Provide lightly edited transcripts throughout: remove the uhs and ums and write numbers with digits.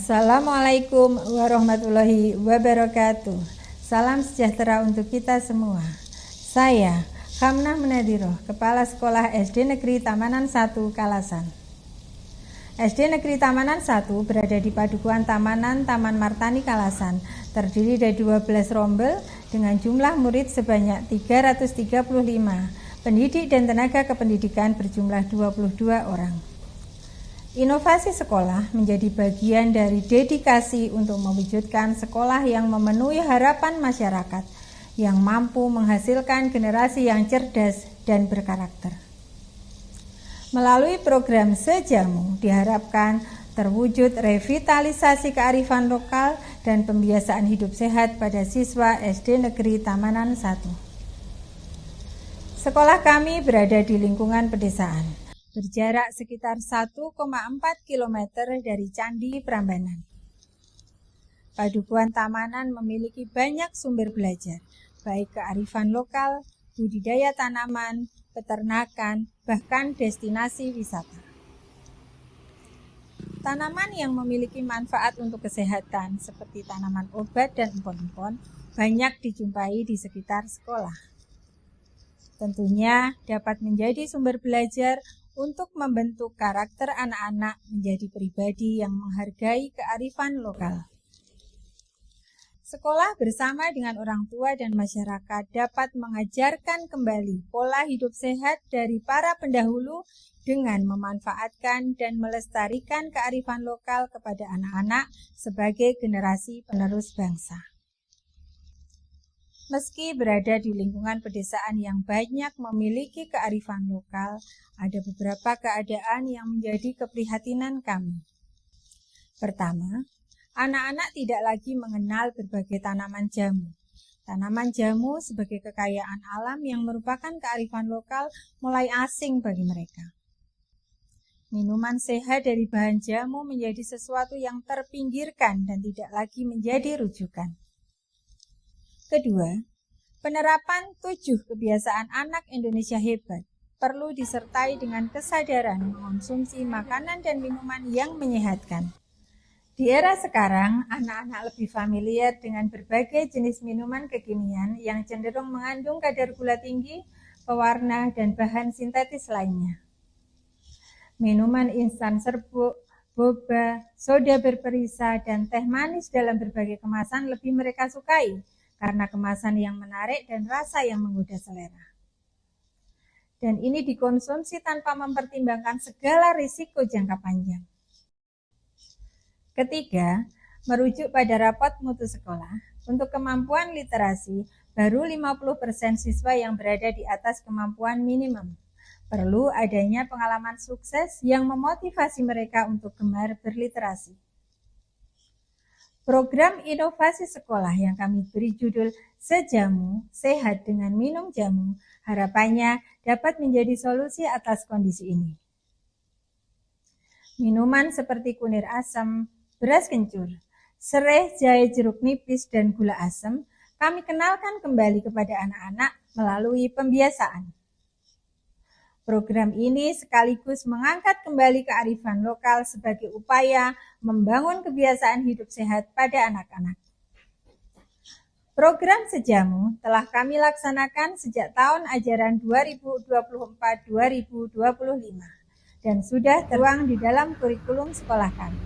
Assalamualaikum warahmatullahi wabarakatuh. Salam sejahtera untuk kita semua. Saya Hamnah Munadiroh, Kepala Sekolah SD Negeri Tamanan 1 Kalasan. SD Negeri Tamanan 1 berada di padukuhan Tamanan Taman Martani Kalasan, terdiri dari 12 rombel dengan jumlah murid sebanyak 335, pendidik dan tenaga kependidikan berjumlah 22 orang. Inovasi sekolah menjadi bagian dari dedikasi untuk mewujudkan sekolah yang memenuhi harapan masyarakat, yang mampu menghasilkan generasi yang cerdas dan berkarakter. Melalui program Sejamu diharapkan terwujud revitalisasi kearifan lokal dan pembiasaan hidup sehat pada siswa SD Negeri Tamanan 1. Sekolah kami berada di lingkungan pedesaan, berjarak sekitar 1,4 km dari Candi Prambanan. Padukuhan Tamanan memiliki banyak sumber belajar, baik kearifan lokal, budidaya tanaman, peternakan, bahkan destinasi wisata. Tanaman yang memiliki manfaat untuk kesehatan seperti tanaman obat dan empon-empon banyak dijumpai di sekitar sekolah. Tentunya dapat menjadi sumber belajar untuk membentuk karakter anak-anak menjadi pribadi yang menghargai kearifan lokal. Sekolah bersama dengan orang tua dan masyarakat dapat mengajarkan kembali pola hidup sehat dari para pendahulu dengan memanfaatkan dan melestarikan kearifan lokal kepada anak-anak sebagai generasi penerus bangsa. Meski berada di lingkungan pedesaan yang banyak memiliki kearifan lokal, ada beberapa keadaan yang menjadi keprihatinan kami. Pertama, anak-anak tidak lagi mengenal berbagai tanaman jamu. Tanaman jamu sebagai kekayaan alam yang merupakan kearifan lokal mulai asing bagi mereka. Minuman sehat dari bahan jamu menjadi sesuatu yang terpinggirkan dan tidak lagi menjadi rujukan. Kedua, penerapan 7 kebiasaan anak Indonesia hebat perlu disertai dengan kesadaran mengonsumsi makanan dan minuman yang menyehatkan. Di era sekarang, anak-anak lebih familiar dengan berbagai jenis minuman kekinian yang cenderung mengandung kadar gula tinggi, pewarna, dan bahan sintetis lainnya. Minuman instan serbuk, boba, soda berperisa, dan teh manis dalam berbagai kemasan lebih mereka sukai karena kemasan yang menarik dan rasa yang menggoda selera. Dan ini dikonsumsi tanpa mempertimbangkan segala risiko jangka panjang. Ketiga, merujuk pada rapot mutu sekolah, untuk kemampuan literasi, baru 50% siswa yang berada di atas kemampuan minimum. Perlu adanya pengalaman sukses yang memotivasi mereka untuk gemar berliterasi. Program inovasi sekolah yang kami beri judul Sejamu, Sehat dengan Minum Jamu, harapannya dapat menjadi solusi atas kondisi ini. Minuman seperti kunir asam, beras kencur, serai, jahe, jeruk nipis, dan gula asam kami kenalkan kembali kepada anak-anak melalui pembiasaan. Program ini sekaligus mengangkat kembali kearifan lokal sebagai upaya membangun kebiasaan hidup sehat pada anak-anak. Program Sejamu telah kami laksanakan sejak tahun ajaran 2024-2025 dan sudah tertuang di dalam kurikulum sekolah kami.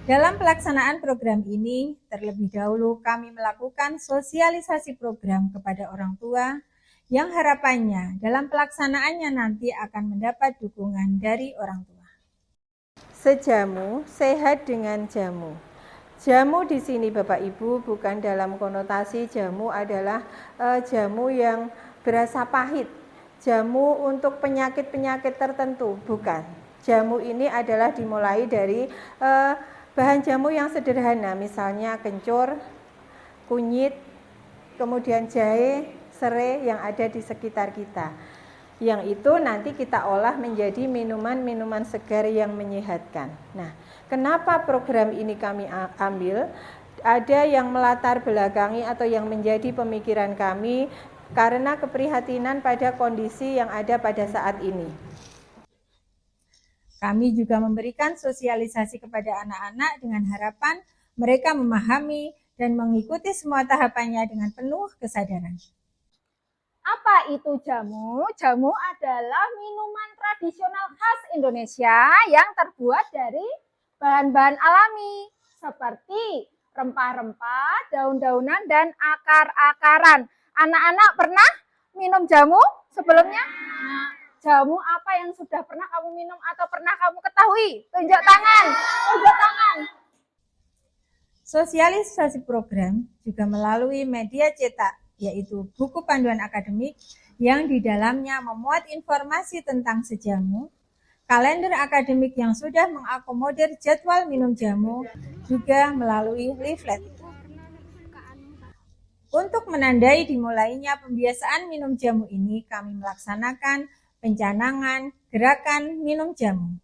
Dalam pelaksanaan program ini, terlebih dahulu kami melakukan sosialisasi program kepada orang tua, yang harapannya dalam pelaksanaannya nanti akan mendapat dukungan dari orang tua. Sejamu, sehat dengan jamu. Jamu di sini Bapak Ibu bukan dalam konotasi jamu adalah jamu yang berasa pahit, jamu untuk penyakit-penyakit tertentu, bukan. Jamu ini adalah dimulai dari bahan jamu yang sederhana, misalnya kencur, kunyit, kemudian jahe, serai yang ada di sekitar kita. Yang itu nanti kita olah menjadi minuman-minuman segar yang menyehatkan. Nah, kenapa program ini kami ambil? Ada yang melatar belakangi atau yang menjadi pemikiran kami karena keprihatinan pada kondisi yang ada pada saat ini. Kami juga memberikan sosialisasi kepada anak-anak dengan harapan mereka memahami dan mengikuti semua tahapannya dengan penuh kesadaran. Apa itu jamu? Jamu adalah minuman tradisional khas Indonesia yang terbuat dari bahan-bahan alami seperti rempah-rempah, daun-daunan, dan akar-akaran. Anak-anak pernah minum jamu sebelumnya? Nah, jamu apa yang sudah pernah kamu minum atau pernah kamu ketahui? Tunjuk tangan, tunjuk tangan. Sosialisasi program juga melalui media cetak, yaitu buku panduan akademik yang di dalamnya memuat informasi tentang sejamu, kalender akademik yang sudah mengakomodir jadwal minum jamu, juga melalui leaflet. Untuk menandai dimulainya pembiasaan minum jamu ini, kami melaksanakan pencanangan gerakan minum jamu.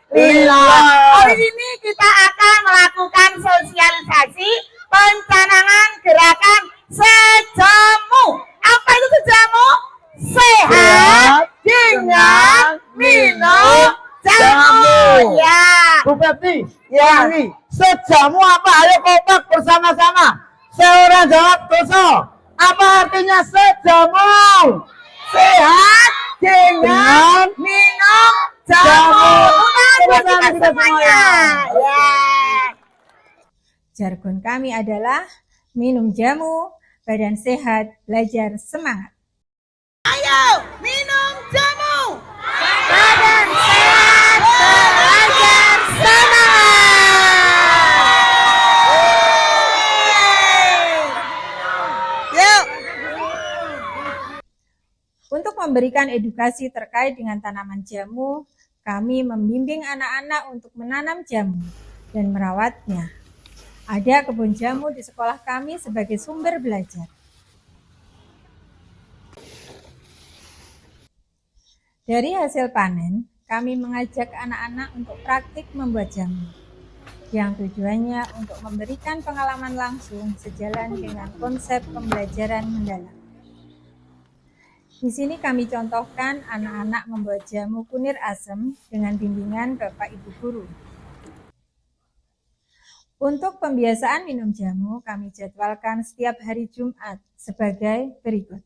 Hari ini kita akan melakukan sosialisasi pencanangan gerakan sejamu. Apa itu sejamu? Sehat dengan minum jamu. Ya. Bu Pepti, Ya. ini sejamu apa? Ayo kompak bersama-sama. Seorang jawab dosa. Apa artinya sejamu? Sehat dengan minum jamu. Buat kita semuanya. Ya. Jargon kami adalah minum jamu, badan sehat, belajar semangat. Ayo minum jamu. Badan sehat, belajar semangat. Yuk. Untuk memberikan edukasi terkait dengan tanaman jamu, kami membimbing anak-anak untuk menanam jamu dan merawatnya. Ada kebun jamu di sekolah kami sebagai sumber belajar. Dari hasil panen, kami mengajak anak-anak untuk praktik membuat jamu, yang tujuannya untuk memberikan pengalaman langsung sejalan dengan konsep pembelajaran mendalam. Di sini kami contohkan anak-anak membuat jamu kunir asem dengan bimbingan Bapak Ibu Guru. Untuk pembiasaan minum jamu, kami jadwalkan setiap hari Jumat sebagai berikut.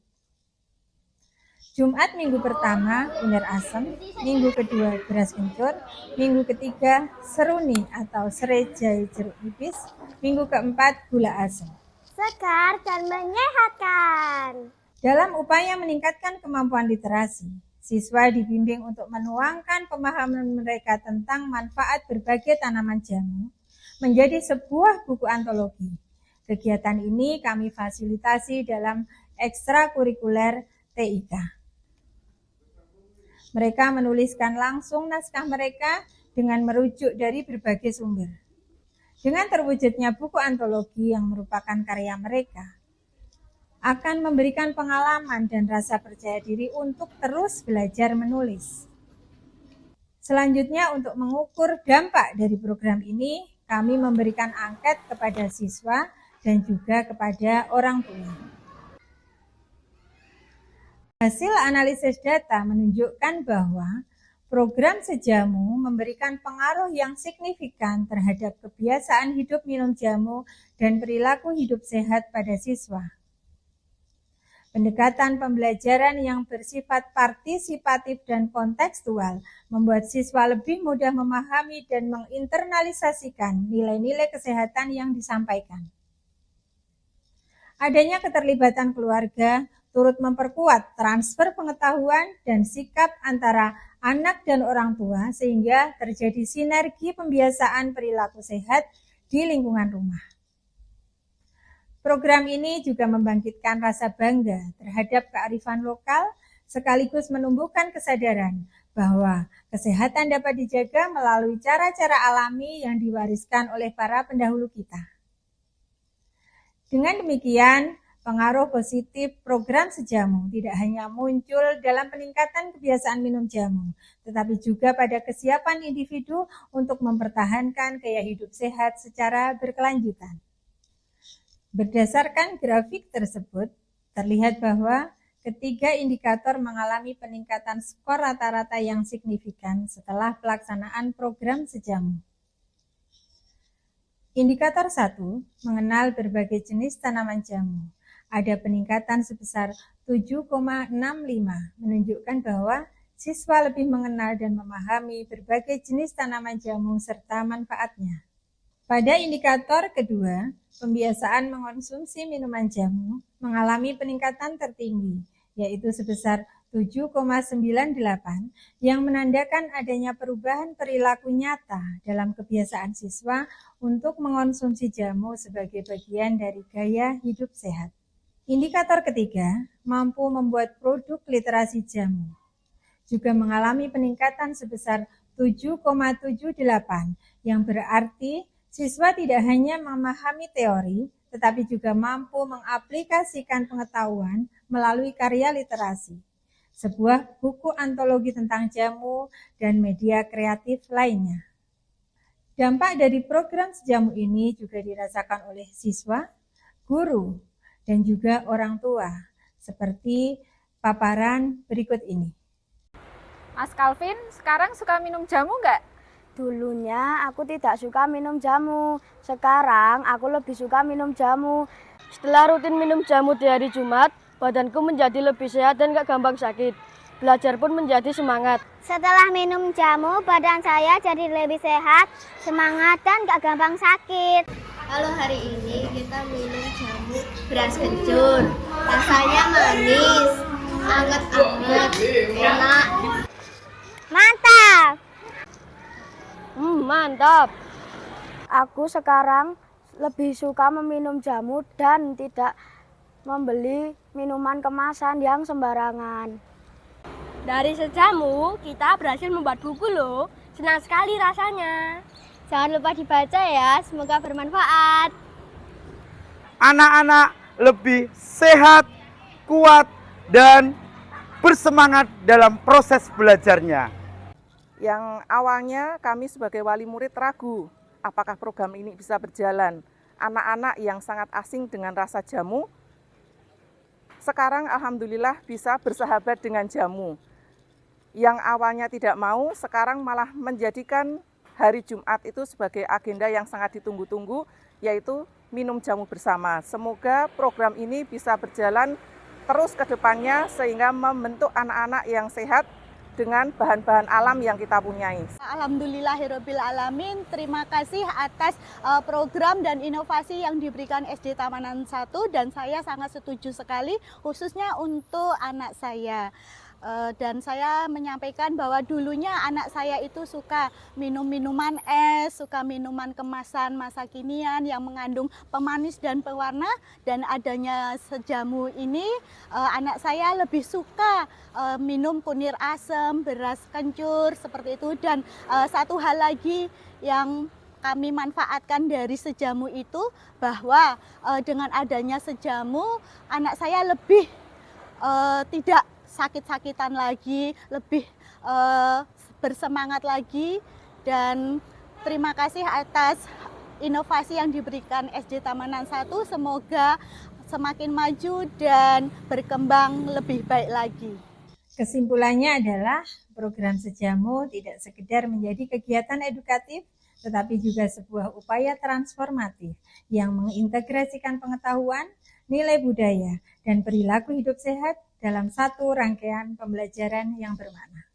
Jumat minggu pertama, kunir asem, minggu kedua, beras kencur, minggu ketiga, seruni atau serai jahe jeruk nipis, minggu keempat, gula asem. Segar dan menyehatkan. Dalam upaya meningkatkan kemampuan literasi, siswa dibimbing untuk menuangkan pemahaman mereka tentang manfaat berbagai tanaman jamu menjadi sebuah buku antologi. Kegiatan ini kami fasilitasi dalam ekstrakurikuler TIK. Mereka menuliskan langsung naskah mereka dengan merujuk dari berbagai sumber. Dengan terwujudnya buku antologi yang merupakan karya mereka, akan memberikan pengalaman dan rasa percaya diri untuk terus belajar menulis. Selanjutnya, untuk mengukur dampak dari program ini, kami memberikan angket kepada siswa dan juga kepada orang tua. Hasil analisis data menunjukkan bahwa program sejamu memberikan pengaruh yang signifikan terhadap kebiasaan hidup minum jamu dan perilaku hidup sehat pada siswa. Pendekatan pembelajaran yang bersifat partisipatif dan kontekstual membuat siswa lebih mudah memahami dan menginternalisasikan nilai-nilai kesehatan yang disampaikan. Adanya keterlibatan keluarga turut memperkuat transfer pengetahuan dan sikap antara anak dan orang tua sehingga terjadi sinergi pembiasaan perilaku sehat di lingkungan rumah. Program ini juga membangkitkan rasa bangga terhadap kearifan lokal sekaligus menumbuhkan kesadaran bahwa kesehatan dapat dijaga melalui cara-cara alami yang diwariskan oleh para pendahulu kita. Dengan demikian, pengaruh positif program sejamu tidak hanya muncul dalam peningkatan kebiasaan minum jamu, tetapi juga pada kesiapan individu untuk mempertahankan gaya hidup sehat secara berkelanjutan. Berdasarkan grafik tersebut, terlihat bahwa ketiga indikator mengalami peningkatan skor rata-rata yang signifikan setelah pelaksanaan program sejamu. Indikator 1, mengenal berbagai jenis tanaman jamu. Ada peningkatan sebesar 7,65, menunjukkan bahwa siswa lebih mengenal dan memahami berbagai jenis tanaman jamu serta manfaatnya. Pada indikator kedua, pembiasaan mengonsumsi minuman jamu mengalami peningkatan tertinggi, yaitu sebesar 7,98 yang menandakan adanya perubahan perilaku nyata dalam kebiasaan siswa untuk mengonsumsi jamu sebagai bagian dari gaya hidup sehat. Indikator ketiga, mampu membuat produk literasi jamu, juga mengalami peningkatan sebesar 7,78 yang berarti siswa tidak hanya memahami teori, tetapi juga mampu mengaplikasikan pengetahuan melalui karya literasi, sebuah buku antologi tentang jamu dan media kreatif lainnya. Dampak dari program sejamu ini juga dirasakan oleh siswa, guru, dan juga orang tua, seperti paparan berikut ini. Mas Calvin, sekarang suka minum jamu nggak? Dulunya aku tidak suka minum jamu. Sekarang aku lebih suka minum jamu. Setelah rutin minum jamu di hari Jumat, badanku menjadi lebih sehat dan gak gampang sakit. Belajar pun menjadi semangat. Setelah minum jamu, badan saya jadi lebih sehat, semangat, dan gak gampang sakit. Kalau hari ini kita minum jamu beras kencur. Rasanya manis, anget-anget, enak. Mantap! Mantap. Aku sekarang lebih suka meminum jamu dan tidak membeli minuman kemasan yang sembarangan. Dari sejamu, kita berhasil membuat buku loh. Senang sekali rasanya. Jangan lupa dibaca ya, semoga bermanfaat. Anak-anak lebih sehat, kuat, dan bersemangat dalam proses belajarnya. Yang awalnya kami sebagai wali murid ragu, apakah program ini bisa berjalan. Anak-anak yang sangat asing dengan rasa jamu, sekarang alhamdulillah bisa bersahabat dengan jamu. Yang awalnya tidak mau, sekarang malah menjadikan hari Jumat itu sebagai agenda yang sangat ditunggu-tunggu, yaitu minum jamu bersama. Semoga program ini bisa berjalan terus ke depannya sehingga membentuk anak-anak yang sehat dengan bahan-bahan alam yang kita punyai. Alhamdulillahirrabbilalamin, terima kasih atas program dan inovasi yang diberikan SD Tamanan 1 dan saya sangat setuju sekali khususnya untuk anak saya. Dan saya menyampaikan bahwa dulunya anak saya itu suka minum minuman es, suka minuman kemasan masa kinian yang mengandung pemanis dan pewarna, dan adanya sejamu ini anak saya lebih suka minum kunir asam, beras kencur seperti itu. Dan satu hal lagi yang kami manfaatkan dari sejamu itu bahwa dengan adanya sejamu anak saya lebih tidak sakit-sakitan lagi, lebih bersemangat lagi. Dan terima kasih atas inovasi yang diberikan SD Tamanan 1. Semoga semakin maju dan berkembang lebih baik lagi. Kesimpulannya adalah program sejamu tidak sekedar menjadi kegiatan edukatif, tetapi juga sebuah upaya transformatif yang mengintegrasikan pengetahuan, nilai budaya, dan perilaku hidup sehat dalam satu rangkaian pembelajaran yang bermakna.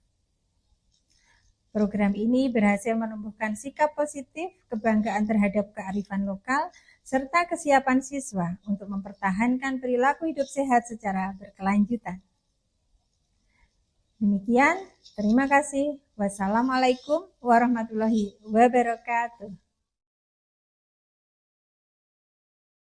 Program ini berhasil menumbuhkan sikap positif, kebanggaan terhadap kearifan lokal, serta kesiapan siswa untuk mempertahankan perilaku hidup sehat secara berkelanjutan. Demikian, terima kasih. Wassalamualaikum warahmatullahi wabarakatuh.